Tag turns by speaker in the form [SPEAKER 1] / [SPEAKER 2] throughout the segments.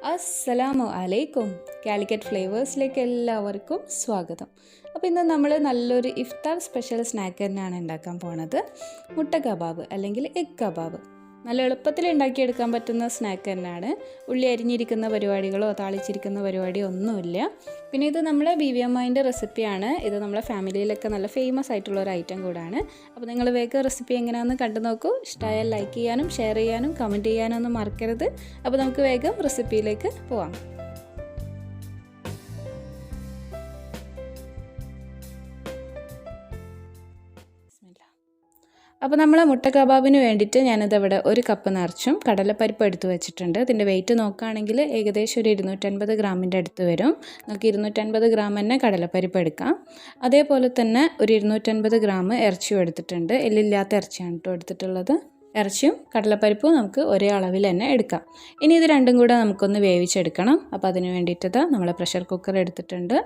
[SPEAKER 1] അസ്സലാമു അലൈക്കും. കാലിക്കറ്റ് ഫ്ലേവേഴ്സിലേക്ക് എല്ലാവർക്കും സ്വാഗതം. അപ്പോൾ ഇന്ന് നമ്മൾ നല്ലൊരു ഇഫ്താർ സ്പെഷ്യൽ സ്നാക്ക് തന്നെയാണ് ഉണ്ടാക്കാൻ പോണത്. മുട്ട കബാബ് അല്ലെങ്കിൽ എഗ് കബാബ്. നല്ല എളുപ്പത്തിൽ ഉണ്ടാക്കിയെടുക്കാൻ പറ്റുന്ന സ്നാക്ക് തന്നെയാണ്. ഉള്ളി അരിഞ്ഞിരിക്കുന്ന പരിപാടികളോ താളിച്ചിരിക്കുന്ന പരിപാടിയോ ഒന്നുമില്ല. പിന്നെ ഇത് നമ്മളെ ബീവിയമ്മേൻ്റെ റെസിപ്പിയാണ്. ഇത് നമ്മളെ ഫാമിലിയിലൊക്കെ നല്ല ഫേമസ് ആയിട്ടുള്ള ഒരു ഐറ്റം കൂടാണ്. അപ്പോൾ നിങ്ങൾ വേഗം റെസിപ്പി എങ്ങനെയാണെന്ന് കണ്ടു നോക്കൂ. ഇഷ്ടമായാൽ ലൈക്ക് ചെയ്യാനും ഷെയർ ചെയ്യാനും കമൻറ്റ് ചെയ്യാനും ഒന്നും മറക്കരുത്. അപ്പോൾ നമുക്ക് വേഗം റെസിപ്പിയിലേക്ക് പോവാം. അപ്പോൾ നമ്മൾ മുട്ട കബാബിന് വേണ്ടിയിട്ട് ഞാനിതവിടെ ഒരു കപ്പ് നിറച്ചും കടലപ്പരിപ്പ് എടുത്ത് വെച്ചിട്ടുണ്ട്. ഇതിൻ്റെ വെയിറ്റ് നോക്കുകയാണെങ്കിൽ ഏകദേശം ഒരു 250 ഗ്രാമിൻ്റെ അടുത്ത് വരും. നമുക്ക് 250 ഗ്രാം തന്നെ കടലപ്പരിപ്പ് എടുക്കാം. അതേപോലെ തന്നെ ഒരു 250 ഗ്രാം ഇറച്ചിയും എടുത്തിട്ടുണ്ട്. എല്ലില്ലാത്ത ഇറച്ചിയാണ് കേട്ടോ എടുത്തിട്ടുള്ളത്. ഇറച്ചിയും കടലപ്പരിപ്പും നമുക്ക് ഒരേ അളവിൽ തന്നെ എടുക്കാം. ഇനി ഇത് രണ്ടും കൂടെ നമുക്കൊന്ന് വേവിച്ചെടുക്കണം. അപ്പോൾ അതിന് വേണ്ടിയിട്ട് നമ്മൾ പ്രഷർ കുക്കർ എടുത്തിട്ടുണ്ട്.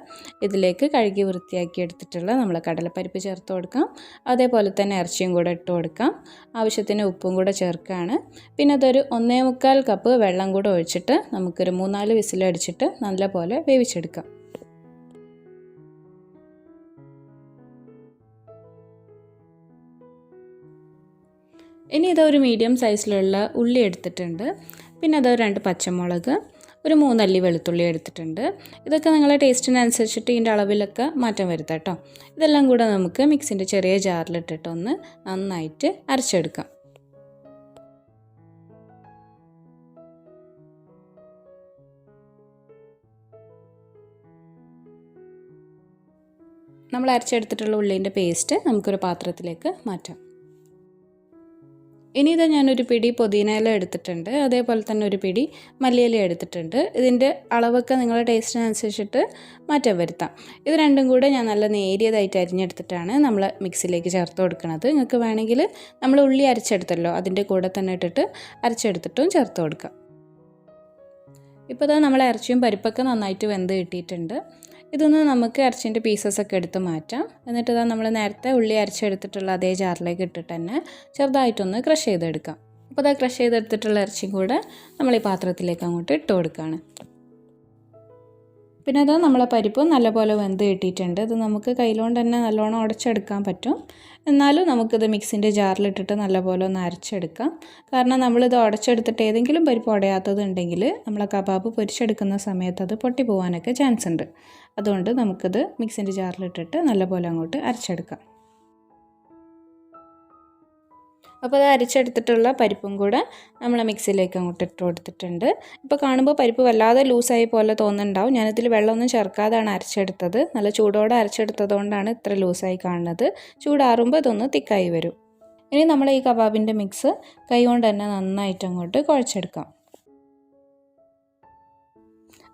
[SPEAKER 1] ഇതിലേക്ക് കഴുകി വൃത്തിയാക്കി എടുത്തിട്ടുള്ള നമ്മൾ കടലപ്പരിപ്പ് ചേർത്ത് കൊടുക്കാം. അതേപോലെ തന്നെ ഇറച്ചിയും കൂടെ ഇട്ട് കൊടുക്കാം. ആവശ്യത്തിന് ഉപ്പും കൂടെ ചേർക്കുകയാണ്. പിന്നെ അതൊരു 1.25 കപ്പ് വെള്ളം കൂടെ ഒഴിച്ചിട്ട് നമുക്കൊരു 3-4 വിസിലടിച്ചിട്ട് നല്ലപോലെ വേവിച്ചെടുക്കാം. ഇനി ഇതൊരു മീഡിയം സൈസിലുള്ള ഉള്ളി എടുത്തിട്ടുണ്ട്. പിന്നെ അതൊരു 2 പച്ചമുളക്, ഒരു 3 അല്ലി വെളുത്തുള്ളി എടുത്തിട്ടുണ്ട്. ഇതൊക്കെ നിങ്ങളുടെ ടേസ്റ്റിനനുസരിച്ചിട്ട് ഇതിൻ്റെ അളവിലൊക്കെ മാറ്റം വരുത്താം കേട്ടോ. ഇതെല്ലാം കൂടെ നമുക്ക് മിക്സിൻ്റെ ചെറിയ ജാറിലിട്ടിട്ട് ഒന്ന് നന്നായിട്ട് അരച്ചെടുക്കാം. നമ്മൾ അരച്ചെടുത്തിട്ടുള്ള ഉള്ളിൻ്റെ പേസ്റ്റ് നമുക്കൊരു പാത്രത്തിലേക്ക് മാറ്റാം. ഇനി ഇത് ഞാനൊരു പിടി പുതിനയില എടുത്തിട്ടുണ്ട്. അതേപോലെ തന്നെ ഒരു പിടി മല്ലിയില എടുത്തിട്ടുണ്ട്. ഇതിൻ്റെ അളവൊക്കെ നിങ്ങളുടെ ടേസ്റ്റിനനുസരിച്ചിട്ട് മാറ്റം വരുത്താം. ഇത് രണ്ടും കൂടെ ഞാൻ നല്ല നേരിയതായിട്ട് അരിഞ്ഞെടുത്തിട്ടാണ് നമ്മൾ മിക്സിയിലേക്ക് ചേർത്ത് കൊടുക്കുന്നത്. നിങ്ങൾക്ക് വേണമെങ്കിൽ നമ്മൾ ഉള്ളി അരച്ചെടുത്തല്ലോ അതിൻ്റെ കൂടെ തന്നെ ഇട്ടിട്ട് അരച്ചെടുത്തിട്ടും ചേർത്ത് കൊടുക്കാം. ഇപ്പോൾ ഇതാ നമ്മൾ ഇറച്ചിയും പരിപ്പൊക്കെ നന്നായിട്ട് വെന്ത് കിട്ടിയിട്ടുണ്ട്. ഇതൊന്ന് നമുക്ക് ഇറച്ചിൻ്റെ പീസസൊക്കെ എടുത്ത് മാറ്റാം. എന്നിട്ട് ഇതാ നമ്മൾ നേരത്തെ ഉള്ളി അരച്ചെടുത്തിട്ടുള്ള അതേ ജാറിലേക്ക് ഇട്ടിട്ട് തന്നെ ചെറുതായിട്ടൊന്ന് ക്രഷ് ചെയ്തെടുക്കാം. അപ്പോൾ ഇതാ ക്രഷ് ചെയ്തെടുത്തിട്ടുള്ള ഇറച്ചിയും കൂടെ നമ്മൾ ഈ പാത്രത്തിലേക്ക് അങ്ങോട്ട് ഇട്ട് കൊടുക്കുകയാണ്. പിന്നെ അത് നമ്മളെ പരിപ്പ് നല്ലപോലെ വെന്ത് കിട്ടിയിട്ടുണ്ട്. ഇത് നമുക്ക് കയ്യിലുകൊണ്ട് തന്നെ നല്ലോണം ഉടച്ചെടുക്കാൻ പറ്റും. എന്നാലും നമുക്കിത് മിക്സിൻ്റെ ജാറിലിട്ടിട്ട് നല്ലപോലെ ഒന്ന് അരച്ചെടുക്കാം. കാരണം നമ്മളിത് ഉടച്ചെടുത്തിട്ട് ഏതെങ്കിലും പരിപ്പ് ഉടയാത്തത് ഉണ്ടെങ്കിൽ നമ്മളെ കബാബ് പൊരിച്ചെടുക്കുന്ന സമയത്ത് അത് പൊട്ടി പോകാനൊക്കെ ചാൻസ് ഉണ്ട്. അതുകൊണ്ട് നമുക്കിത് മിക്സിൻ്റെ ജാറിലിട്ടിട്ട് നല്ലപോലെ അങ്ങോട്ട് അരച്ചെടുക്കാം. അപ്പോൾ അത് അരച്ചെടുത്തിട്ടുള്ള പരിപ്പും കൂടെ നമ്മൾ മിക്സിയിലേക്ക് അങ്ങോട്ട് ഇട്ട് കൊടുത്തിട്ടുണ്ട്. ഇപ്പോൾ കാണുമ്പോൾ പരിപ്പ് വല്ലാതെ ലൂസായി പോലെ തോന്നുന്നുണ്ടാവും. ഞാനിതിൽ വെള്ളമൊന്നും ചേർക്കാതാണ് അരച്ചെടുത്തത്. നല്ല ചൂടോടെ അരച്ചെടുത്തത് കൊണ്ടാണ് ഇത്ര ലൂസായി കാണുന്നത്. ചൂടാറുമ്പോൾ ഇതൊന്ന് തിക്കായി വരും. ഇനി നമ്മൾ ഈ കബാബിൻ്റെ മിക്സ് കൈ കൊണ്ട് തന്നെ നന്നായിട്ട് അങ്ങോട്ട് കുഴച്ചെടുക്കാം.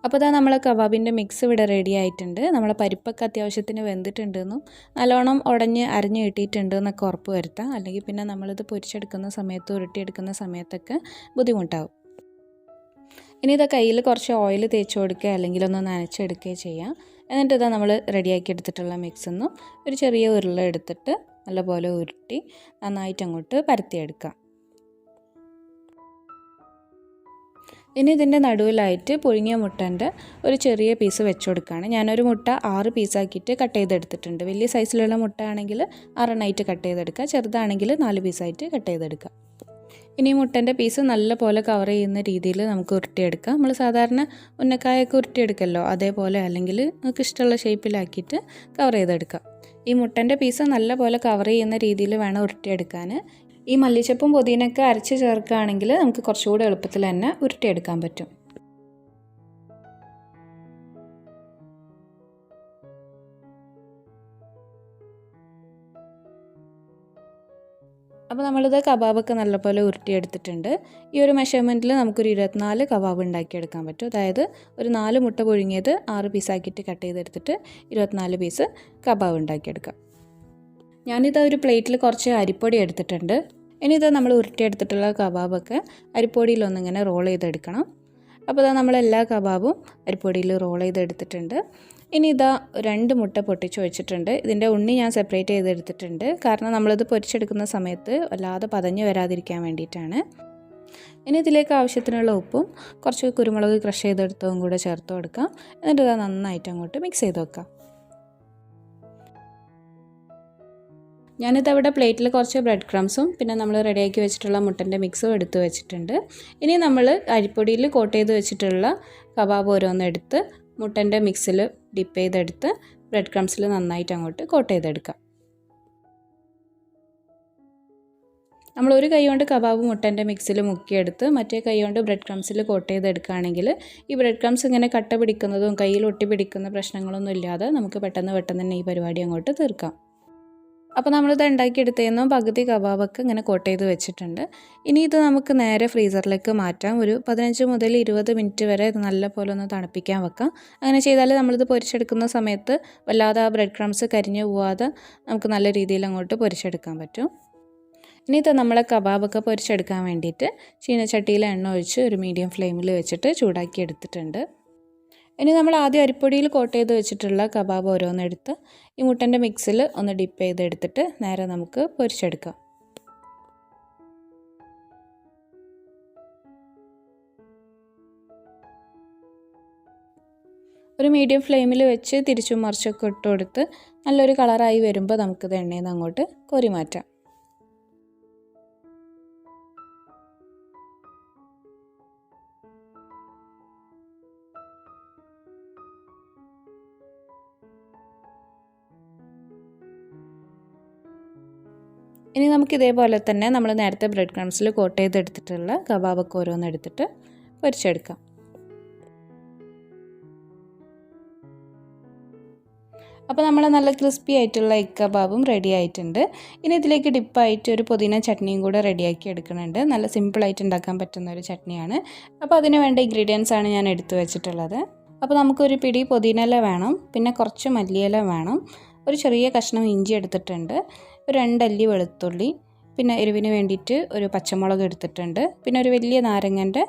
[SPEAKER 1] അപ്പോൾ ഇതാ നമ്മളെ കബാബിൻ്റെ മിക്സ് ഇവിടെ റെഡി ആയിട്ടുണ്ട്. നമ്മളെ പരിപ്പൊക്കെ അത്യാവശ്യത്തിന് വെന്തിട്ടുണ്ടെന്നും നല്ലോണം ഉടഞ്ഞ് അരിഞ്ഞ് കിട്ടിയിട്ടുണ്ട് എന്നൊക്കെ ഉറപ്പ് വരുത്താം. അല്ലെങ്കിൽ പിന്നെ നമ്മളിത് പൊരിച്ചെടുക്കുന്ന സമയത്ത് ഉരുട്ടിയെടുക്കുന്ന സമയത്തൊക്കെ ബുദ്ധിമുട്ടാവും. ഇനി ഇതാ കയ്യിൽ കുറച്ച് ഓയിൽ തേച്ച് കൊടുക്കുക അല്ലെങ്കിൽ ഒന്ന് നനച്ചെടുക്കുകയോ ചെയ്യാം. എന്നിട്ട് ഇതാ നമ്മൾ റെഡിയാക്കി എടുത്തിട്ടുള്ള മിക്സൊന്നും ഒരു ചെറിയ ഉരുള എടുത്തിട്ട് നല്ലപോലെ ഉരുട്ടി നന്നായിട്ട് അങ്ങോട്ട് പരത്തിയെടുക്കാം. ഇനി ഇതിൻ്റെ നടുവിലായിട്ട് പുഴുങ്ങിയ മുട്ടൻ്റെ ഒരു ചെറിയ പീസ് വെച്ച് കൊടുക്കുകയാണ്. ഞാനൊരു മുട്ട 6 പീസാക്കിയിട്ട് കട്ട് ചെയ്തെടുത്തിട്ടുണ്ട്. വലിയ സൈസിലുള്ള മുട്ട ആണെങ്കിൽ 6 കട്ട് ചെയ്തെടുക്കുക. ചെറുതാണെങ്കിൽ 4 പീസായിട്ട് കട്ട് ചെയ്തെടുക്കുക. ഇനി മുട്ടൻ്റെ പീസ് നല്ലപോലെ കവർ ചെയ്യുന്ന രീതിയിൽ നമുക്ക് ഉരുട്ടിയെടുക്കാം. നമ്മൾ സാധാരണ ഉന്നക്കായൊക്കെ ഉരുട്ടിയെടുക്കല്ലോ അതേപോലെ അല്ലെങ്കിൽ നമുക്ക് ഇഷ്ടമുള്ള ഷേപ്പിലാക്കിയിട്ട് കവർ ചെയ്തെടുക്കാം. ഈ മുട്ടൻ്റെ പീസ് നല്ലപോലെ കവർ ചെയ്യുന്ന രീതിയിൽ വേണം ഉരുട്ടിയെടുക്കാൻ. ഈ മല്ലിച്ചപ്പും പുതിനയൊക്കെ അരച്ച് ചേർക്കുകയാണെങ്കിൽ നമുക്ക് കുറച്ചുകൂടി എളുപ്പത്തിൽ തന്നെ ഉരുട്ടിയെടുക്കാൻ പറ്റും. അപ്പോൾ നമ്മളിത് കബാബൊക്കെ നല്ലപോലെ ഉരുട്ടിയെടുത്തിട്ടുണ്ട്. ഈ ഒരു മെഷർമെൻറ്റിൽ നമുക്കൊരു 24 കബാബ് ഉണ്ടാക്കിയെടുക്കാൻ പറ്റും. അതായത് ഒരു 4 മുട്ട പുഴുങ്ങിയത് 6 പീസാക്കിയിട്ട് കട്ട് ചെയ്തെടുത്തിട്ട് 24 പീസ് കബാബ് ഉണ്ടാക്കിയെടുക്കാം. ഞാനിത് ഒരു പ്ലേറ്റിൽ കുറച്ച് അരിപ്പൊടി എടുത്തിട്ടുണ്ട്. ഇനി ഇത് നമ്മൾ ഉരുട്ടിയെടുത്തിട്ടുള്ള കബാബൊക്കെ അരിപ്പൊടിയിലൊന്നിങ്ങനെ റോൾ ചെയ്തെടുക്കണം. അപ്പോൾ ഇതാ നമ്മളെല്ലാ കബാബും അരിപ്പൊടിയിൽ റോൾ ചെയ്തെടുത്തിട്ടുണ്ട്. ഇനി ഇതാ 2 മുട്ട പൊട്ടിച്ച് വെച്ചിട്ടുണ്ട്. ഇതിൻ്റെ ഉണ്ണി ഞാൻ സെപ്പറേറ്റ് ചെയ്തെടുത്തിട്ടുണ്ട്. കാരണം നമ്മളിത് പൊരിച്ചെടുക്കുന്ന സമയത്ത് വല്ലാതെ പതഞ്ഞ് വരാതിരിക്കാൻ വേണ്ടിയിട്ടാണ്. ഇനി ഇതിലേക്ക് ആവശ്യത്തിനുള്ള ഉപ്പും കുറച്ച് കുരുമുളക് ക്രഷ് ചെയ്തെടുത്തതും കൂടെ ചേർത്ത് കൊടുക്കാം. എന്നിട്ട് ഇത് നന്നായിട്ട് അങ്ങോട്ട് മിക്സ് ചെയ്ത് വെക്കാം. ഞാനിതവിടെ പ്ലേറ്റിൽ കുറച്ച് ബ്രെഡ് ക്രംസും പിന്നെ നമ്മൾ റെഡിയാക്കി വെച്ചിട്ടുള്ള മുട്ടൻ്റെ മിക്സും എടുത്ത് വെച്ചിട്ടുണ്ട്. ഇനി നമ്മൾ അരിപ്പൊടിയിൽ കോട്ട് ചെയ്ത് വെച്ചിട്ടുള്ള കബാബ് ഓരോന്നെടുത്ത് മുട്ടൻ്റെ മിക്സിൽ ഡിപ്പ് ചെയ്തെടുത്ത് ബ്രെഡ് ക്രംസിൽ നന്നായിട്ട് അങ്ങോട്ട് കോട്ട് ചെയ്തെടുക്കാം. നമ്മൾ ഒരു കൈ കൊണ്ട് കബാബ് മുട്ടൻ്റെ മിക്സിൽ മുക്കിയെടുത്ത് മറ്റേ കൈ കൊണ്ട് ബ്രെഡ് ക്രംസിൽ കോട്ട് ചെയ്തെടുക്കുകയാണെങ്കിൽ ഈ ബ്രെഡ് ക്രംസ് ഇങ്ങനെ കട്ട പിടിക്കുന്നതും കയ്യിൽ ഒട്ടി പിടിക്കുന്ന പ്രശ്നങ്ങളൊന്നും ഇല്ലാതെ നമുക്ക് പെട്ടെന്ന് തന്നെ ഈ പരിപാടി അങ്ങോട്ട് തീർക്കാം. അപ്പോൾ നമ്മളിത് ഉണ്ടാക്കിയെടുത്തതെന്നും പകുതി കബാബൊക്കെ ഇങ്ങനെ കോട്ട് ചെയ്ത് വെച്ചിട്ടുണ്ട്. ഇനി ഇത് നമുക്ക് നേരെ ഫ്രീസറിലേക്ക് മാറ്റാം. ഒരു 15 മുതൽ 20 മിനിറ്റ് വരെ ഇത് നല്ല പോലെ ഒന്ന് തണുപ്പിക്കാൻ വെക്കാം. അങ്ങനെ ചെയ്താൽ നമ്മളിത് പൊരിച്ചെടുക്കുന്ന സമയത്ത് വല്ലാതെ ആ ബ്രെഡ് ക്രംസ് കരിഞ്ഞു പോവാതെ നമുക്ക് നല്ല രീതിയിൽ അങ്ങോട്ട് പൊരിച്ചെടുക്കാൻ പറ്റും. ഇനി ഇത് നമ്മളെ കബാബൊക്കെ പൊരിച്ചെടുക്കാൻ വേണ്ടിയിട്ട് ചീനച്ചട്ടിയിൽ എണ്ണ ഒഴിച്ച് ഒരു മീഡിയം ഫ്ലെയിമിൽ വെച്ചിട്ട് ചൂടാക്കി എടുത്തിട്ടുണ്ട്. ഇനി നമ്മൾ ആദ്യം അരിപ്പൊടിയിൽ കോട്ട് ചെയ്ത് വെച്ചിട്ടുള്ള കബാബ് ഓരോന്നെടുത്ത് ഈ മുട്ടൻ്റെ മിക്സിൽ ഒന്ന് ഡിപ്പ് ചെയ്തെടുത്തിട്ട് നേരെ നമുക്ക് പൊരിച്ചെടുക്കാം. ഒരു മീഡിയം ഫ്ലെയിമിൽ വെച്ച് തിരിച്ചും മറിച്ചൊക്കെ ഇട്ട് കൊടുത്ത് നല്ലൊരു കളറായി വരുമ്പോൾ നമുക്കിത് എണ്ണയിൽ നിന്ന് അങ്ങോട്ട് കോരി മാറ്റാം. ഇനി നമുക്ക് ഇതേപോലെ തന്നെ നമ്മൾ നേരത്തെ ബ്രെഡ് ക്രംസിൽ കോട്ട് ചെയ്തെടുത്തിട്ടുള്ള കബാബൊക്കെ ഓരോന്നെടുത്തിട്ട് പൊരിച്ചെടുക്കാം. അപ്പോൾ നമ്മൾ നല്ല ക്രിസ്പി ആയിട്ടുള്ള എഗ് കബാബും റെഡി ആയിട്ടുണ്ട്. ഇനി ഇതിലേക്ക് ഡിപ്പായിട്ട് ഒരു പുതിന ചട്നിയും കൂടെ റെഡിയാക്കി എടുക്കുന്നുണ്ട്. നല്ല സിമ്പിളായിട്ട് ഉണ്ടാക്കാൻ പറ്റുന്ന ഒരു ചട്നിയാണ്. അപ്പോൾ അതിന് വേണ്ട ഇൻഗ്രീഡിയൻസ് ആണ് ഞാൻ എടുത്തു വെച്ചിട്ടുള്ളത്. അപ്പോൾ നമുക്കൊരു പിടി പുതിനയില വേണം, പിന്നെ കുറച്ച് മല്ലിയില വേണം, ഒരു ചെറിയ കഷ്ണം ഇഞ്ചി എടുത്തിട്ടുണ്ട്, ഒരു 2 അല്ലി വെളുത്തുള്ളി, പിന്നെ എരിവിന് വേണ്ടിയിട്ട് ഒരു പച്ചമുളക് എടുത്തിട്ടുണ്ട്, പിന്നെ ഒരു വലിയ നാരങ്ങൻ്റെ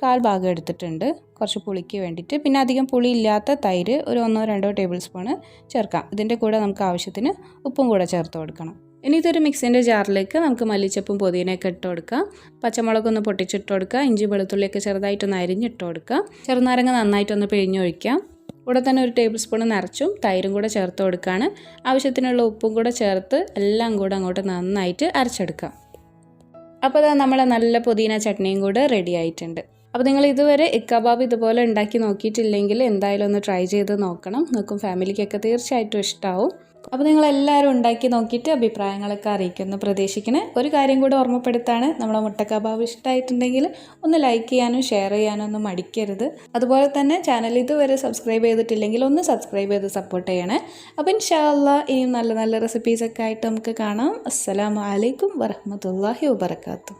[SPEAKER 1] 1/4 ഭാഗം എടുത്തിട്ടുണ്ട് കുറച്ച് പുളിക്ക് വേണ്ടിയിട്ട്, പിന്നെ അധികം പുളി ഇല്ലാത്ത തൈര് ഒരു 1-2 ടേബിൾ സ്പൂൺ ചേർക്കാം. ഇതിൻ്റെ കൂടെ നമുക്ക് ആവശ്യത്തിന് ഉപ്പും കൂടെ ചേർത്ത് കൊടുക്കണം. ഇനി ഇതൊരു മിക്സിൻ്റെ ജാറിലേക്ക് നമുക്ക് മല്ലിച്ചപ്പും പുതിനയൊക്കെ ഇട്ട് കൊടുക്കാം. പച്ചമുളകൊന്ന് പൊട്ടിച്ചിട്ട് കൊടുക്കുക, ഇഞ്ചി വെളുത്തുള്ളിയൊക്കെ ചെറുതായിട്ടൊന്ന് അരിഞ്ഞിട്ട് കൊടുക്കുക, ചെറുനാരങ്ങ നന്നായിട്ടൊന്ന് പിഴിഞ്ഞൊഴിക്കാം. കൂടെ തന്നെ ഒരു ടേബിൾ സ്പൂൺ നിറച്ചും തൈരും കൂടെ ചേർത്ത് കൊടുക്കുകയാണ്. ആവശ്യത്തിനുള്ള ഉപ്പും കൂടെ ചേർത്ത് എല്ലാം കൂടെ അങ്ങോട്ട് നന്നായിട്ട് അരച്ചെടുക്കാം. അപ്പോൾ അത് നമ്മളെ നല്ല പുതിന ചട്നിയും കൂടെ റെഡി ആയിട്ടുണ്ട്. അപ്പോൾ നിങ്ങൾ ഇതുവരെ എഗ് കബാബ് ഇതുപോലെ ഉണ്ടാക്കി നോക്കിയിട്ടില്ലെങ്കിൽ എന്തായാലും ഒന്ന് ട്രൈ ചെയ്ത് നോക്കണം. നോക്കും ഫാമിലിക്കൊക്കെ തീർച്ചയായിട്ടും ഇഷ്ടമാവും. അപ്പോൾ നിങ്ങളെല്ലാവരും ഉണ്ടാക്കി നോക്കിയിട്ട് അഭിപ്രായങ്ങളൊക്കെ അറിയിക്കുമെന്ന് പ്രതീക്ഷിക്കണേ. ഒരു കാര്യം കൂടെ ഓർമ്മപ്പെടുത്താണ്, നമ്മുടെ മുട്ട കബാബ് ഇഷ്ടമായിട്ടുണ്ടെങ്കിൽ ഒന്ന് ലൈക്ക് ചെയ്യാനും ഷെയർ ചെയ്യാനും ഒന്നും മടിക്കരുത്. അതുപോലെ തന്നെ ചാനൽ ഇതുവരെ സബ്സ്ക്രൈബ് ചെയ്തിട്ടില്ലെങ്കിൽ ഒന്ന് സബ്സ്ക്രൈബ് ചെയ്ത് സപ്പോർട്ട് ചെയ്യണേ. അപ്പോൾ ഇൻഷാ അല്ലാഹ് ഇനിയും നല്ല നല്ല റെസിപ്പീസൊക്കെ ആയിട്ട് നമുക്ക് കാണാം. അസ്സലാമു അലൈക്കും വറഹ്മത്തുള്ളാഹി വബറകാതുഹു.